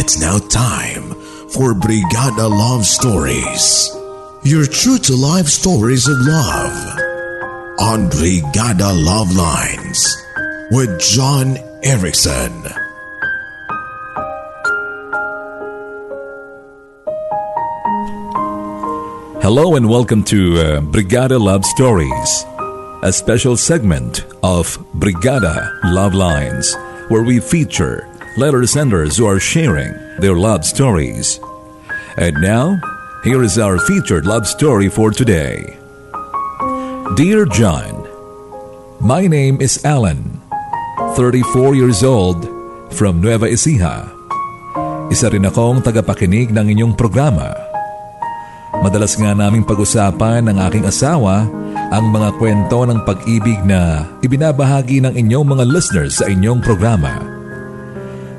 It's now time for Brigada Love Stories. Your true-to-life stories of love on Brigada Love Lines with John Erickson. Hello and welcome to Brigada Love Stories, a special segment of Brigada Love Lines, where we feature letter senders who are sharing their love stories. And now, here is our featured love story for today. Dear John, my name is Alan, 34 years old, from Nueva Ecija. Isa rin akong tagapakinig ng inyong programa. Madalas nga naming pag-usapan ng aking asawa ang mga kwento ng pag-ibig na ibinabahagi ng inyong mga listeners sa inyong programa.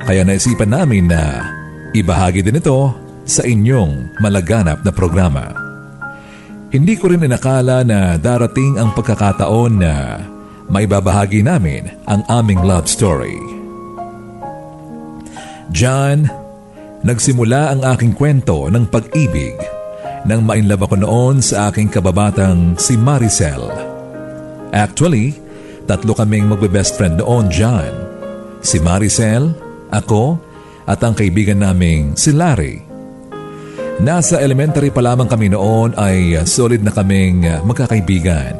Kaya naisipan namin na ibahagi din ito sa inyong malaganap na programa. Hindi ko rin inakala na darating ang pagkakataon na maibabahagi namin ang aming love story. John, nagsimula ang aking kwento ng pag-ibig nang ma-inlove ako noon sa aking kababatang si Maricel. Actually, tatlo kaming magbe-best friend noon, John. Si Maricel, ako, at ang kaibigan naming si Larry. Nasa elementary pa lamang kami noon ay solid na kaming magkakaibigan.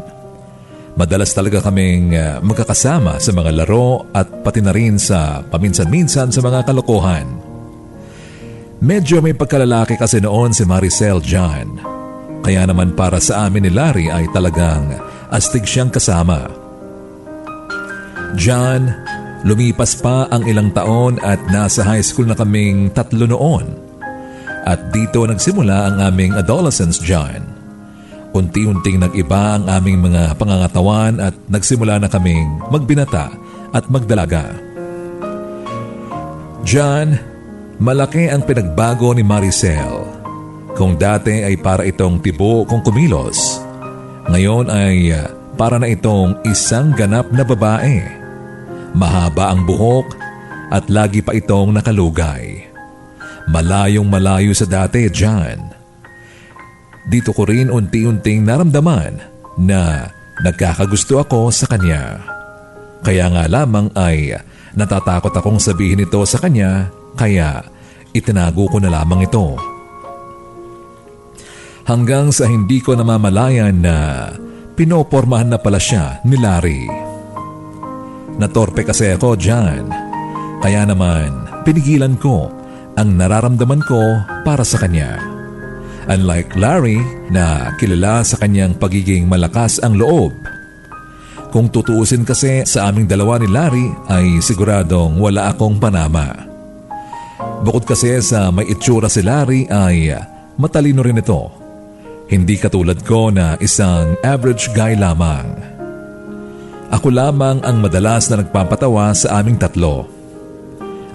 Madalas talaga kaming magkakasama sa mga laro at pati na rin sa paminsan-minsan sa mga kalokohan. Medyo may pagkalalaki kasi noon si Maricel, John. Kaya naman para sa amin ni Larry ay talagang astig siyang kasama. John, lumipas pa ang ilang taon at nasa high school na kaming tatlo noon. At dito nagsimula ang aming adolescence, John. Unti-unting nag-iba ang aming mga pangangatawan at nagsimula na kaming magbinata at magdalaga. John, malaki ang pinagbago ni Maricel. Kung dati ay para itong tibo kung kumilos, ngayon ay para na itong isang ganap na babae. Mahaba ang buhok at lagi pa itong nakalugay. Malayong malayo sa dati, John. Dito ko rin unti-unting naramdaman na nagkakagusto ako sa kanya. Kaya nga lamang ay natatakot akong sabihin ito sa kanya, kaya itinago ko na lamang ito. Hanggang sa hindi ko namamalayan na pinopormahan na pala siya ni Larry. Natorpe kasi ako, John. Kaya naman pinigilan ko ang nararamdaman ko para sa kanya. Unlike Larry na kilala sa kanyang pagiging malakas ang loob. Kung tutuusin kasi sa aming dalawa ni Larry ay siguradong wala akong panama. Bukod kasi sa may itsura si Larry ay matalino rin ito. Hindi katulad ko na isang average guy lamang. Ako lamang ang madalas na nagpapatawa sa aming tatlo.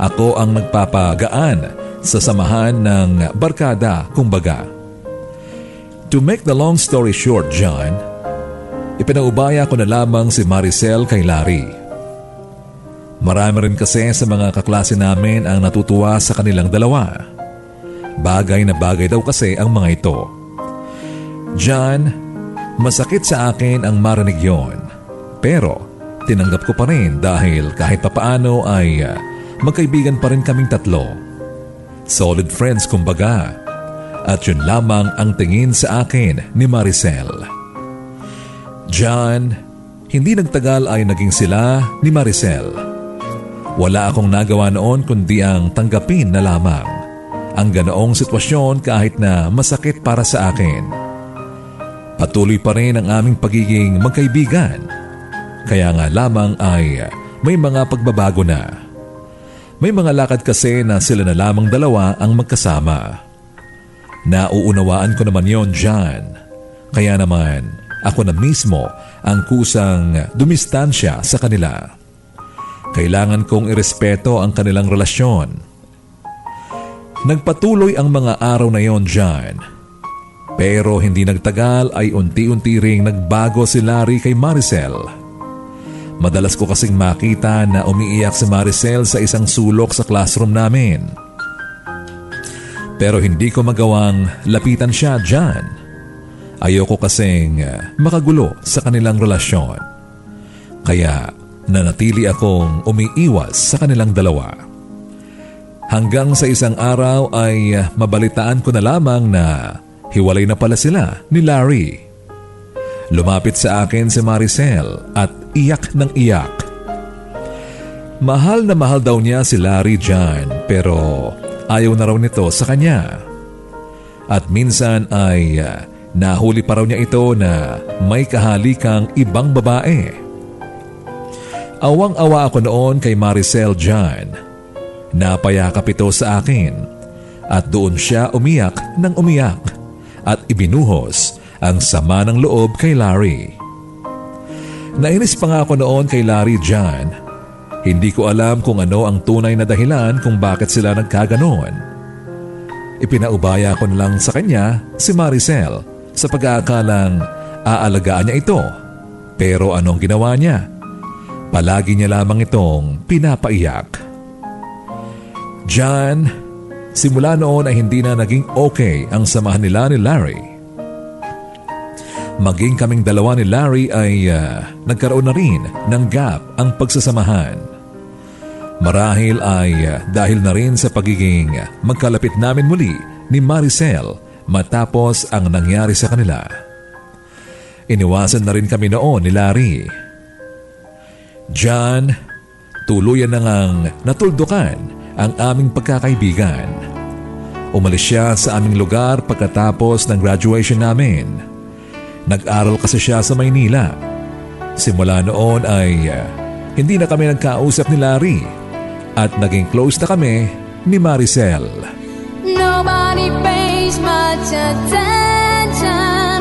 Ako ang nagpapagaan sa samahan ng barkada, kumbaga. To make the long story short, John, ipinaubaya ko na lamang si Maricel kay Larry. Marami rin kasi sa mga kaklase namin ang natutuwa sa kanilang dalawa. Bagay na bagay daw kasi ang mga ito. John, masakit sa akin ang marinig yon. Pero tinanggap ko pa rin dahil kahit papaano ay magkaibigan pa rin kaming tatlo. Solid friends kumbaga. At yun lamang ang tingin sa akin ni Maricel. John, hindi nagtagal ay naging sila ni Maricel. Wala akong nagawa noon kundi ang tanggapin na lamang ang ganoong sitwasyon kahit na masakit para sa akin. Patuloy pa rin ang aming pagiging magkaibigan. Kaya nga lamang ay may mga pagbabago na. May mga lakad kasi na sila na lamang dalawa ang magkasama. Nauunawaan ko naman yon, John. Kaya naman ako na mismo ang kusang dumistansya sa kanila. Kailangan kong irespeto ang kanilang relasyon. Nagpatuloy ang mga araw na yon, John. Pero hindi nagtagal ay unti-unti ring nagbago si Larry kay Maricel. Madalas ko kasing makita na umiiyak si Maricel sa isang sulok sa classroom namin. Pero hindi ko magawang lapitan siya dyan. Ayoko kasing makagulo sa kanilang relasyon. Kaya nanatili akong umiiwas sa kanilang dalawa. Hanggang sa isang araw ay mabalitaan ko na lamang na hiwalay na pala sila ni Larry. Lumapit sa akin si Maricel at iyak ng iyak. Mahal na mahal daw niya si Larry dyan pero ayaw na raw nito sa kanya. At minsan ay nahuli pa raw niya ito na may kahalikang ibang babae. Awang-awa ako noon kay Maricel dyan. Napayakap ito sa akin at doon siya umiyak ng umiyak at ibinuhos ang sama ng loob kay Larry. Nainis pa nga ako noon kay Larry dyan. Hindi ko alam kung ano ang tunay na dahilan kung bakit sila nagkaganon. Ipinaubaya ko na lang sa kanya si Maricel sa pag-aakalang aalagaan niya ito. Pero anong ginawa niya? Palagi niya lamang itong pinapaiyak. Diyan, simula noon ay hindi na naging okay ang samahan nila ni Larry. Maging kaming dalawa ni Larry ay nagkaroon na rin ng gap ang pagsasamahan. Marahil ay dahil na rin sa pagiging magkalapit namin muli ni Maricel matapos ang nangyari sa kanila. Iniwasan na rin kami noon ni Larry. Diyan, tuluyan na ngang natuldukan ang aming pagkakaibigan. Umalis siya sa aming lugar pagkatapos ng graduation namin. Nag-aral kasi siya sa Maynila. Simula noon ay hindi na kami nagkausap ni Larry at naging close na kami ni Maricel. Nobody pays much attention.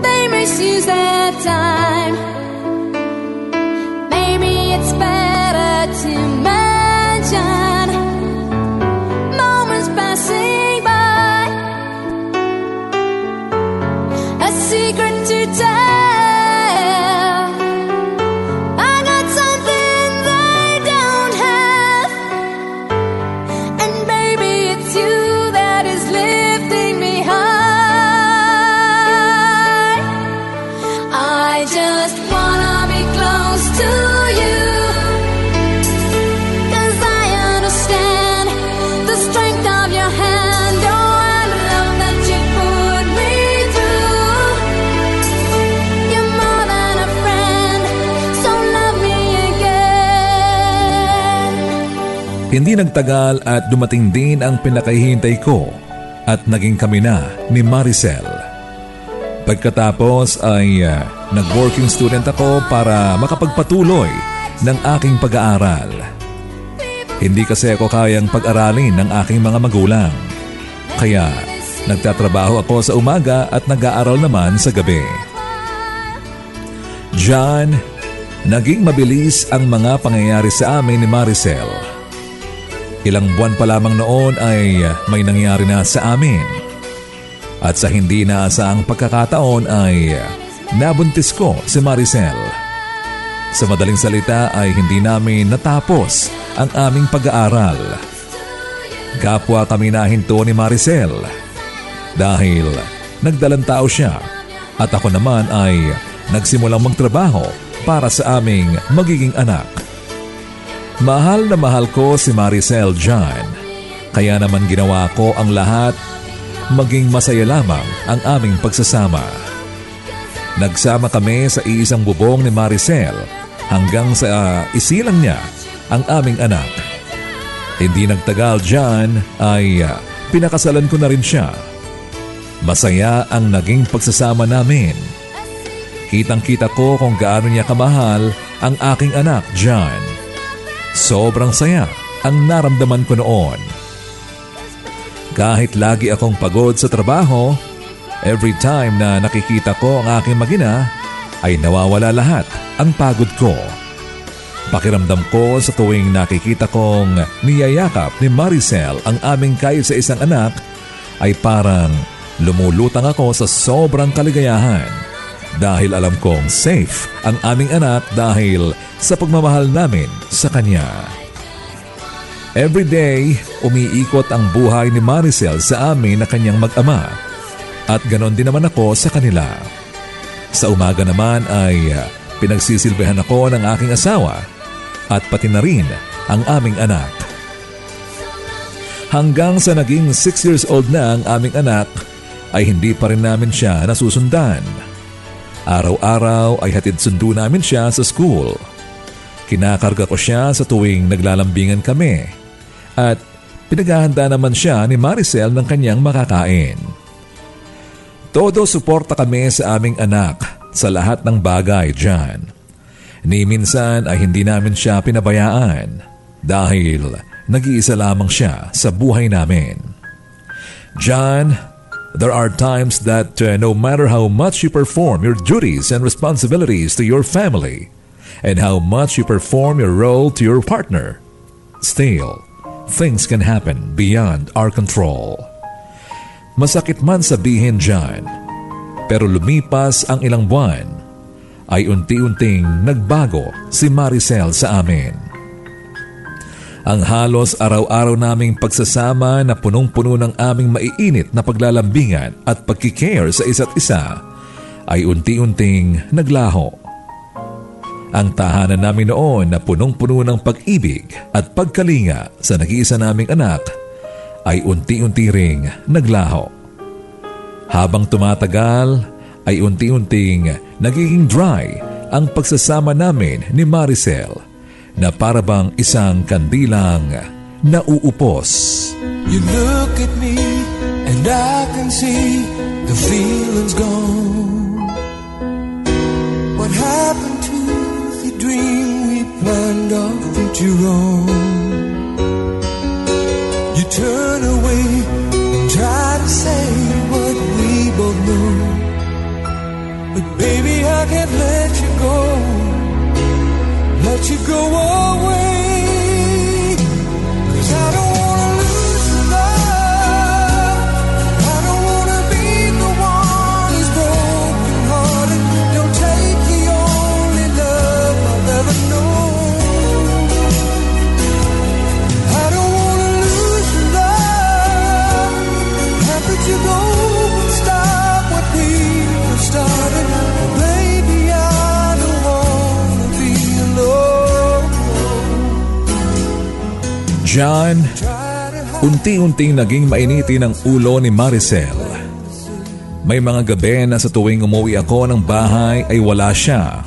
They misuse their time. Maybe it's better to mention moments passing by. A secret to tell. I got something they don't have, and baby it's you that is lifting me high. I just wanna be close to you, 'cause I understand the strength of your hand, oh, and the love that you put me through. You're more than a friend, so love me again. Hindi nagtagal at dumating din ang pinakahihintay ko at naging kami na ni Maricel. Pagkatapos ay nag-working student ako para makapagpatuloy ng aking pag-aaral. Hindi kasi ako kayang pag-aralin ng aking mga magulang. Kaya nagtatrabaho ako sa umaga at nag-aaral naman sa gabi. Diyan, naging mabilis ang mga pangyayari sa amin ni Maricel. Ilang buwan pa lamang noon ay may nangyari na sa amin. At sa hindi naasaang pagkakataon ay nabuntis ko si Maricel. Sa madaling salita ay hindi namin natapos ang aming pag-aaral. Kapwa kami nahinto ni Maricel dahil nagdalang tao siya at ako naman ay nagsimulang magtrabaho para sa aming magiging anak. Mahal na mahal ko si Maricel dyan, kaya naman ginawa ko ang lahat maging masaya lamang ang aming pagsasama. Nagsama kami sa iisang bubong ni Maricel hanggang sa isilang niya ang aming anak. Hindi nagtagal dyan ay pinakasalan ko na rin siya. Masaya ang naging pagsasama namin. Kitang-kita ko kung gaano niya kamahal ang aking anak dyan. Sobrang saya ang naramdaman ko noon. Kahit lagi akong pagod sa trabaho, every time na nakikita ko ang aking mag-ina, ay nawawala lahat ang pagod ko. Pakiramdam ko sa tuwing nakikita kong niyayakap ni Maricel ang aming kaisa-isang anak, ay parang lumulutang ako sa sobrang kaligayahan. Dahil alam kong safe ang aming anak dahil sa pagmamahal namin sa kanya. Everyday, umiikot ang buhay ni Maricel sa amin na kanyang mag-ama at ganon din naman ako sa kanila. Sa umaga naman ay pinagsisilbihan ako ng aking asawa at pati na rin ang aming anak. Hanggang sa naging 6 years old na ang aming anak ay hindi pa rin namin siya nasusundan. Araw-araw ay hatid sundo namin siya sa school. Kinakarga ko siya sa tuwing naglalambingan kami at pinaghahanda naman siya ni Maricel ng kanyang makakain. Todo suporta kami sa aming anak sa lahat ng bagay dyan. Ni minsan ay hindi namin siya pinabayaan dahil nag-iisa lamang siya sa buhay namin. John, there are times that no matter how much you perform your duties and responsibilities to your family and how much you perform your role to your partner, still, things can happen beyond our control. Masakit man sabihin John, pero lumipas ang ilang buwan, ay unti-unting nagbago si Maricel sa amin. Ang halos araw-araw naming pagsasama na punong-puno ng aming maiinit na paglalambingan at pagkikare sa isa't isa ay unti-unting naglaho. Ang tahanan namin noon na punong-puno ng pag-ibig at pagkalinga sa nag-iisa naming anak ay unti-unti ring naglaho. Habang tumatagal ay unti-unting nagiging dry ang pagsasama namin ni Maricel na para bang isang kandilang nauupos. You look at me and I can see the feeling's gone. What happened to the dream we planned our future on? You turn away and try to say what we both know, but baby I can't let you go. Let you go away, 'cause I don't wanna lose your love. I don't wanna be the one who's broken hearted. Don't take the only love I've ever known. I don't wanna lose your love. How could you go and stop what we started? Baby, I don't wanna be alone. John, unti-unting naging mainitin ang ulo ni Maricel. May mga gabi na sa tuwing umuwi ako ng bahay ay wala siya.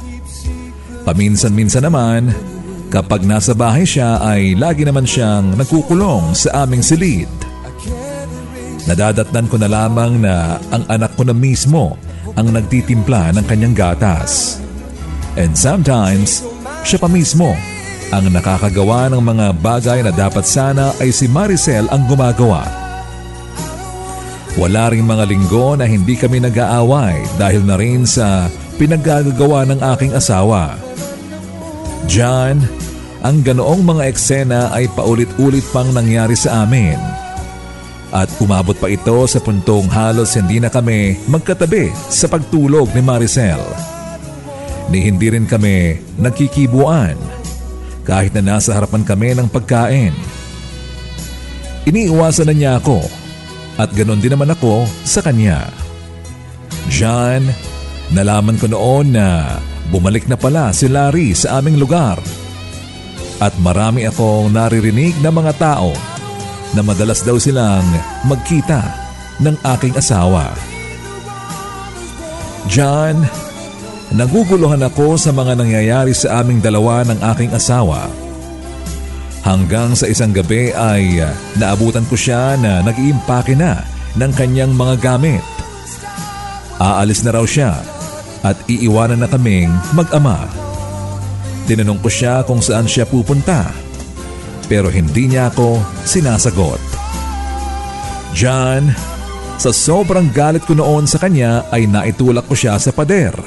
Paminsan-minsan naman, kapag nasa bahay siya ay lagi naman siyang nagkukulong sa aming silid. Nadadatnan ko na lamang na ang anak ko na mismo ang nagtitimpla ng kanyang gatas. And sometimes, siya pa mismo ang nakakagawa ng mga bagay na dapat sana ay si Maricel ang gumagawa. Wala ring mga linggo na hindi kami nag-aaway dahil na rin sa pinaggagawa ng aking asawa. John, ang ganoong mga eksena ay paulit-ulit pang nangyari sa amin. At umabot pa ito sa puntong halos hindi na kami magkatabi sa pagtulog ni Maricel. Ni hindi rin kami nagkikibuan kahit na nasa harapan kami ng pagkain. Iniiwasan na niya ako at ganon din naman ako sa kanya. John, nalaman ko noon na bumalik na pala si Larry sa aming lugar at marami akong naririnig na mga tao na madalas daw silang magkita ng aking asawa. John, naguguluhan ako sa mga nangyayari sa aming dalawa ng aking asawa. Hanggang sa isang gabi ay naabutan ko siya na nag-iimpake na ng kanyang mga gamit. Aalis na raw siya at iiwanan na kaming mag-ama. Tinanong ko siya kung saan siya pupunta, pero hindi niya ako sinasagot. John, sa sobrang galit ko noon sa kanya ay naitulak ko siya sa pader.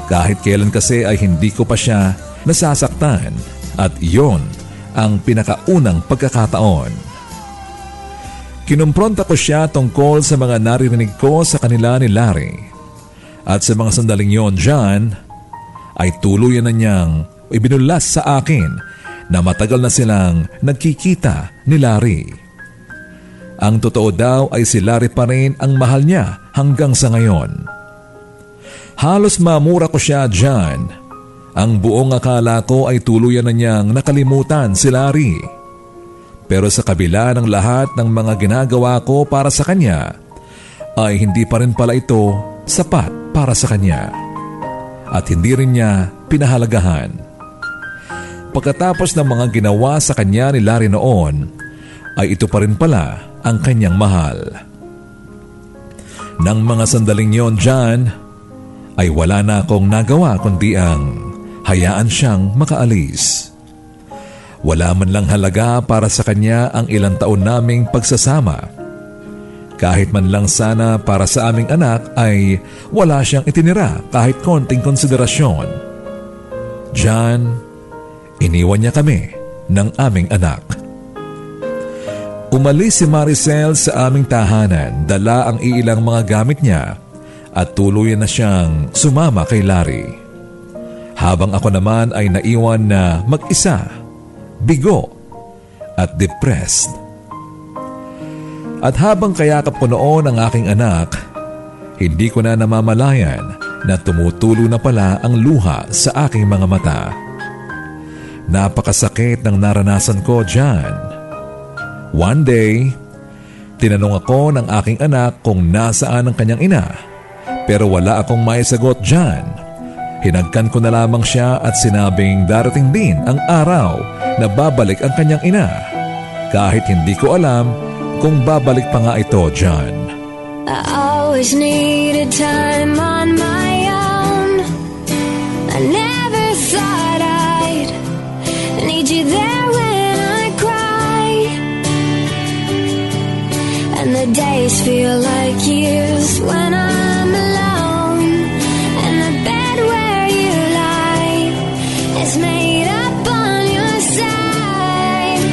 Kahit kailan kasi ay hindi ko pa siya nasasaktan at iyon ang pinakaunang pagkakataon. Kinumpronta ko siya tungkol sa mga naririnig ko sa kanila ni Larry. At sa mga sandaling yon, John, ay tuluyan na niyang ibinulas sa akin na matagal na silang nagkikita ni Larry. Ang totoo daw ay si Larry pa rin ang mahal niya hanggang sa ngayon. Halos mamura ko siya dyan. Ang buong akala ko ay tuluyan na niyang nakalimutan si Larry. Pero sa kabila ng lahat ng mga ginagawa ko para sa kanya, ay hindi pa rin pala ito sapat para sa kanya. At hindi rin niya pinahalagahan. Pagkatapos ng mga ginawa sa kanya ni Larry noon, ay ito pa rin pala ang kanyang mahal. Nang mga sandaling yon dyan, ay wala na akong nagawa kundi ang hayaan siyang makaalis. Wala man lang halaga para sa kanya ang ilang taon naming pagsasama. Kahit man lang sana para sa aming anak ay wala siyang itinira kahit konting konsiderasyon. Diyan, iniwan niya kami ng aming anak. Umalis si Maricel sa aming tahanan, dala ang iilang mga gamit niya at tuluyan na siyang sumama kay Larry. Habang ako naman ay naiwan na mag-isa, bigo at depressed. At habang kayakap ko noon ang aking anak, hindi ko na namamalayan na tumutulo na pala ang luha sa aking mga mata. Napakasakit ng naranasan ko dyan. One day, tinanong ako ng aking anak kung nasaan ang kanyang ina, pero wala akong maisagot dyan. Hinagkan ko na lamang siya at sinabing darating din ang araw na babalik ang kanyang ina, kahit hindi ko alam kung babalik pa nga ito dyan. I always needed time on my own. I never thought I'd need you there when I cry. And the days feel like years when I'm alone. And the bed where you lie is made up on your side.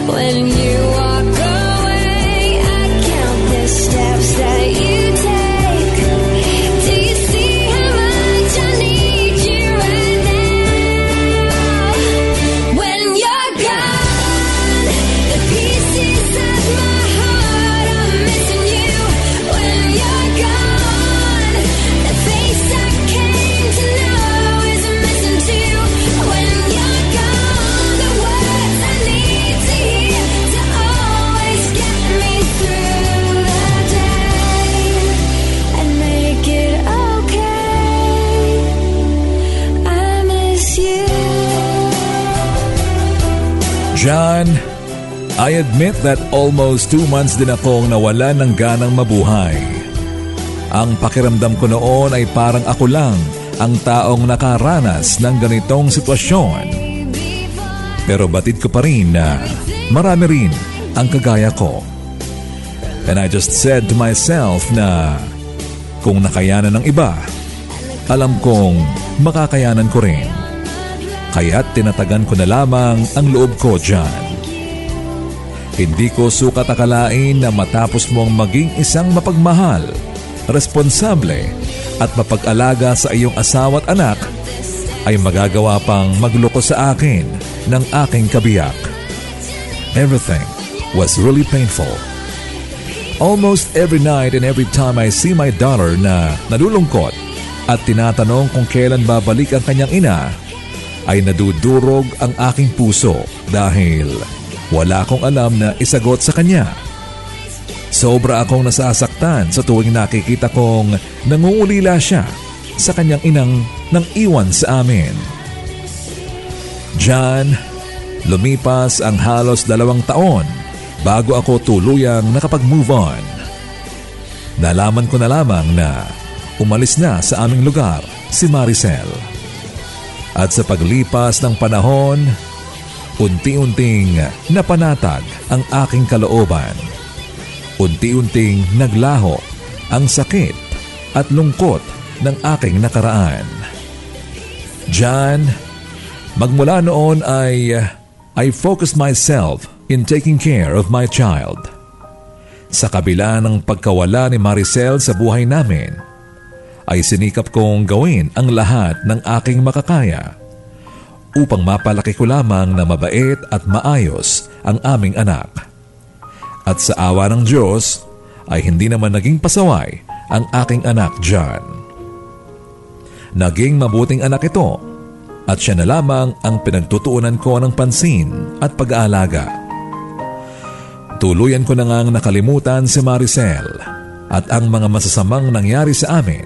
When you walk away, I count the steps that you take. Do you see how much I need you right now? When you're gone, the pieces of my heart are missing you. When you're gone, the face I came to know is missing too. When you're gone, the words I need to hear to always get me through the day and make it okay. I miss you. John, I admit that almost 2 months din akong nawala ng ganang mabuhay. Ang pakiramdam ko noon ay parang ako lang ang taong nakaranas ng ganitong sitwasyon. Pero batid ko pa rin na marami rin ang kagaya ko. And I just said to myself na kung nakayanan ng iba, alam kong makakayanan ko rin. Kaya't tinatagan ko na lamang ang loob ko dyan. Hindi ko sukat akalain na matapos mong maging isang mapagmahal, responsable at mapag-alaga sa iyong asawa at anak, ay magagawa pang magloko sa akin ng aking kabiyak. Everything was really painful. Almost every night and every time I see my daughter na nalulungkot at tinatanong kung kailan babalik ang kanyang ina, ay nadudurog ang aking puso dahil wala akong alam na isagot sa kanya. Sobra akong nasasaktan sa tuwing nakikita kong nangungulila siya sa kanyang inang nang iwan sa amin. Diyan, lumipas ang halos 2 taon bago ako tuluyang nakapag-move on. Nalaman ko na lamang na umalis na sa aming lugar si Maricel. At sa paglipas ng panahon, unti-unting napanatag ang aking kalooban. Unti-unting naglaho ang sakit at lungkot ng aking nakaraan. Diyan, magmula noon ay I focused myself in taking care of my child. Sa kabila ng pagkawala ni Maricel sa buhay namin, ay sinikap kong gawin ang lahat ng aking makakaya upang mapalaki ko lamang na mabait at maayos ang aming anak. At sa awa ng Diyos ay hindi naman naging pasaway ang aking anak John. Naging mabuting anak ito at siya na lamang ang pinagtutuunan ko ng pansin at pag-aalaga. Tuluyan ko na ngang nakalimutan si Maricel at ang mga masasamang nangyari sa amin.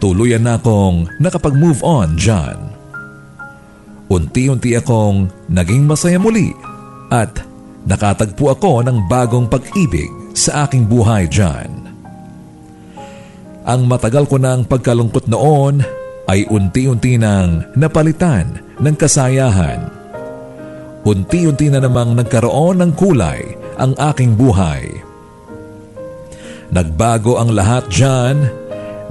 Tuluyan na akong nakapag-move on, John. Unti-unti akong naging masaya muli at nakatagpo ako ng bagong pag-ibig sa aking buhay, John. Ang matagal ko ng pagkalungkot noon ay unti-unti nang napalitan ng kasayahan. Unti-unti na namang nagkaroon ng kulay ang aking buhay. Nagbago ang lahat, John,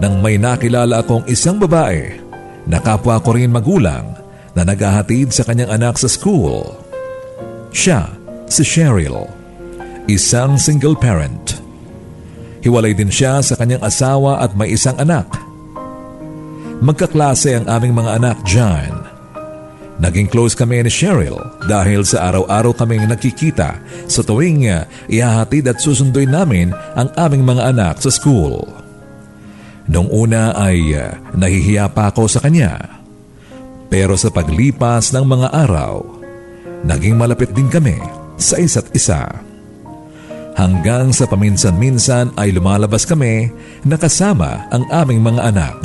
nang may nakilala akong isang babae na kapwa ko rin magulang na naghahatid sa kanyang anak sa school. Siya, si Cheryl, isang single parent. Hiwalay din siya sa kanyang asawa at may isang anak. Magkaklase ang aming mga anak, John. Naging close kami ni Cheryl dahil sa araw-araw kaming nagkikita sa tuwing ihahatid at susunduin namin ang aming mga anak sa school. Noong una ay nahihiya pa ako sa kanya. Pero sa paglipas ng mga araw, naging malapit din kami sa isa't isa. Hanggang sa paminsan-minsan ay lumalabas kami na kasama ang aming mga anak.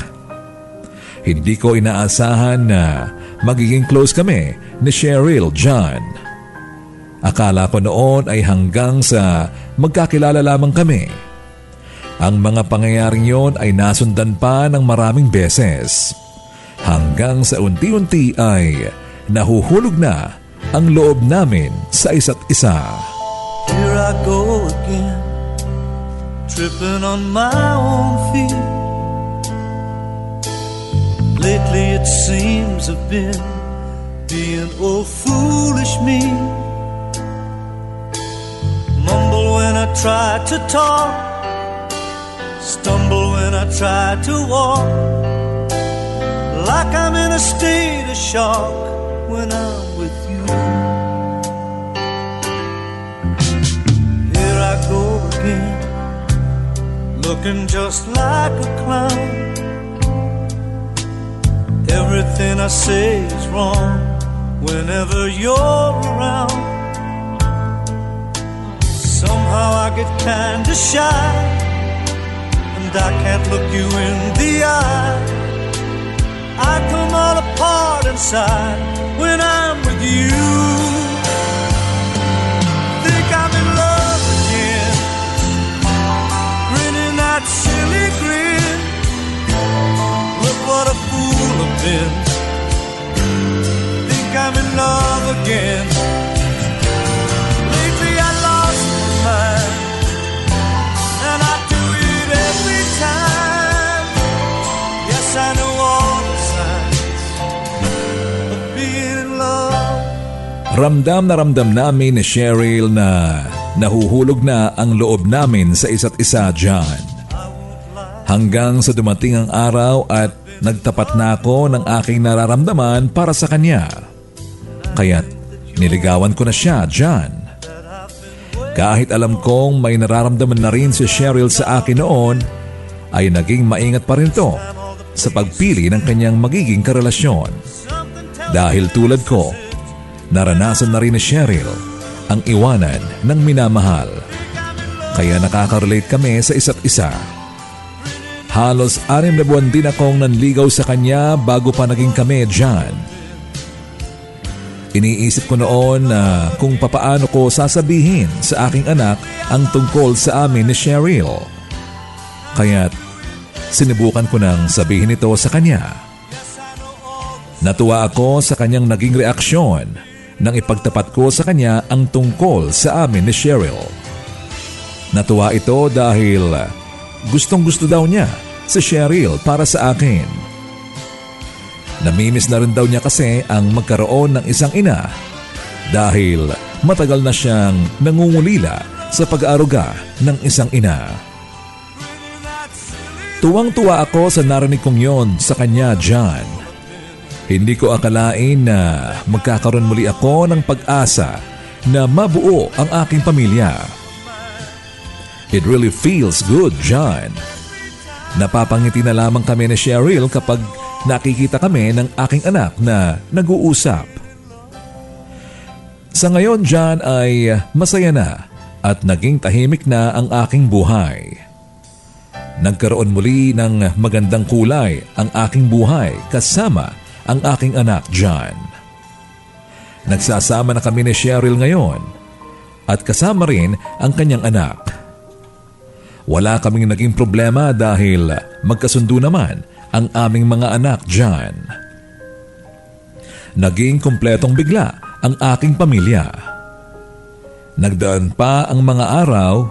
Hindi ko inaasahan na magiging close kami ni Cheryl, John. Akala ko noon ay hanggang sa magkakilala lamang kami. Ang mga pangyayaring yon ay nasundan pa ng maraming beses. Hanggang sa unti-unti ay nahuhulog na ang loob namin sa isa't isa. Here I go again, tripping on my own feet. Lately it seems I've been being oh foolish me. Mumble when I try to talk, stumble when I try to walk, like I'm in a state of shock when I'm with you. Here I go again, looking just like a clown. Everything I say is wrong whenever you're around. Somehow I get kinda shy, and I can't look you in the eye. I come all apart inside when I'm with you. Think I'm in love again, grinning that silly grin. Look what a fool I've been. Think I'm in love again. Lately I lost my mind, and I do it every time. Yes, I know all the signs of being in love. Ramdam na ramdam namin ni Cheryl na nahuhulog na ang loob namin sa isa't isa, John. Hanggang sa dumating ang araw at nagtapat na ako ng aking nararamdaman para sa kanya. Kaya't niligawan ko na siya, John. Kahit alam kong may nararamdaman na rin si Cheryl sa akin noon, ay naging maingat pa rin ito sa pagpili ng kanyang magiging karelasyon. Dahil tulad ko, naranasan na rin ni Cheryl ang iwanan ng minamahal. Kaya nakaka-relate kami sa isa't isa. Halos 6 na buwan din akong nanligaw sa kanya bago pa naging kami, John. Iniisip ko noon na kung papaano ko sasabihin sa aking anak ang tungkol sa amin ni Cheryl. Kaya't sinubukan ko nang sabihin ito sa kanya. Natuwa ako sa kanyang naging reaksyon nang ipagtapat ko sa kanya ang tungkol sa amin ni Cheryl. Natuwa ito dahil gustong-gusto daw niya si Cheryl para sa akin. Namimiss na rin daw niya kasi ang magkaroon ng isang ina dahil matagal na siyang nangungulila sa pag-aaruga ng isang ina. Tuwang-tuwa ako sa narinig kong yon sa kanya, John. Hindi ko akalain na magkakaroon muli ako ng pag-asa na mabuo ang aking pamilya. It really feels good, John. Napapangiti na lamang kami ni Cheryl kapag nakikita kami ng aking anak na nag-uusap. Sa ngayon, John, ay masaya na at naging tahimik na ang aking buhay. Nagkaroon muli ng magandang kulay ang aking buhay kasama ang aking anak, John. Nagsasama na kami ni Cheryl ngayon at kasama rin ang kanyang anak. Wala kaming naging problema dahil magkasundo naman ang aming mga anak, John. Naging kumpletong bigla ang aking pamilya. Nagdaan pa ang mga araw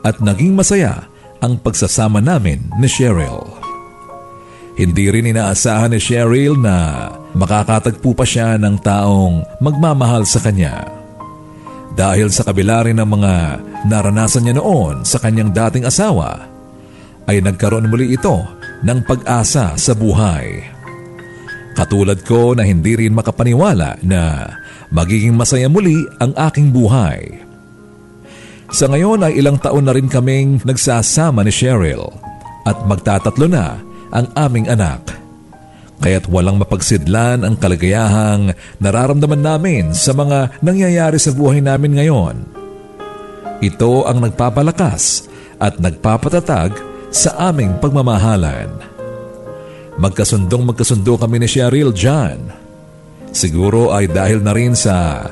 at naging masaya ang pagsasama namin ni Cheryl. Hindi rin inaasahan ni Cheryl na makakatagpo pa siya ng taong magmamahal sa kanya. Dahil sa kabila rin ng mga naranasan niya noon sa kanyang dating asawa, ay nagkaroon muli ito ng pag-asa sa buhay. Katulad ko na hindi rin makapaniwala na magiging masaya muli ang aking buhay. Sa ngayon ay ilang taon na rin kaming nagsasama ni Cheryl at magtatatlo na ang aming anak. Kaya't walang mapagsidlan ang kaligayahang nararamdaman namin sa mga nangyayari sa buhay namin ngayon. Ito ang nagpapalakas at nagpapatatag sa aming pagmamahalan. Magkasundo kami ni Cheryl, John. Siguro ay dahil na rin sa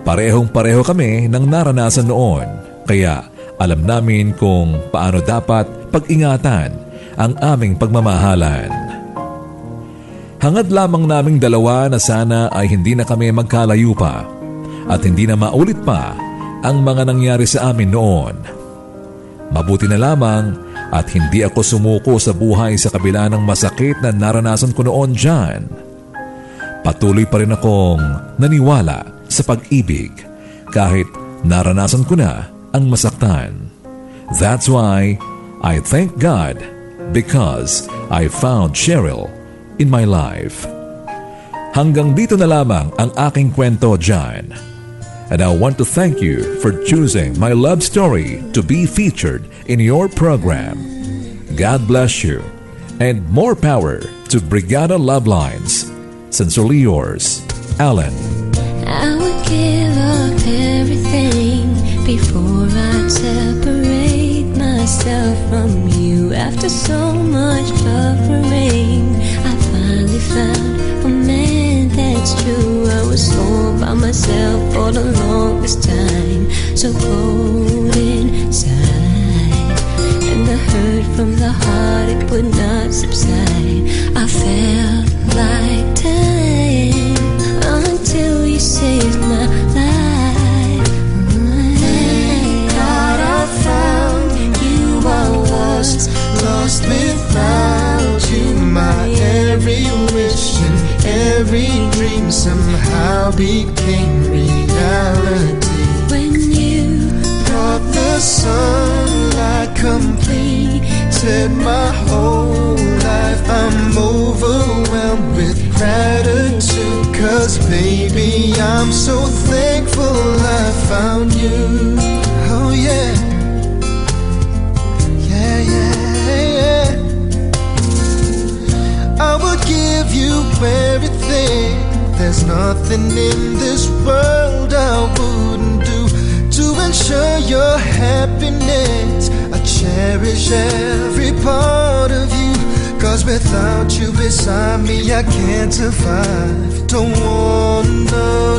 parehong-pareho kami ng naranasan noon. Kaya alam namin kung paano dapat pag-ingatan ang aming pagmamahalan. Hangad lamang naming dalawa na sana ay hindi na kami magkalayo pa at hindi na maulit pa ang mga nangyari sa amin noon. Mabuti na lamang at hindi ako sumuko sa buhay sa kabila ng masakit na naranasan ko noon, John. Patuloy pa rin akong naniwala sa pag-ibig kahit naranasan ko na ang masaktan. That's why I thank God because I found Cheryl in my life. Hanggang dito na lamang ang aking kwento, John. And I want to thank you for choosing my love story to be featured in your program. God bless you and more power to Brigada Love Lines. Sincerely yours, Alan. I would give up everything before I'd separate myself from you. After so much suffering, I finally found a man that's true. I was all by myself for the longest time, so cold inside, and the hurt from the heart, it would not subside. I felt like dying until you saved my life. Thank God I found you. I was lost without you. My every wish and every dream somehow became reality When you brought the sunlight, completed my whole life. I'm overwhelmed with gratitude, 'cause baby, I'm so thankful I found you. Oh yeah, yeah, yeah, yeah. I would give you everything. There's nothing in this world I wouldn't do to ensure your happiness. I cherish every part of you, 'cause without you beside me I can't survive. Don't want no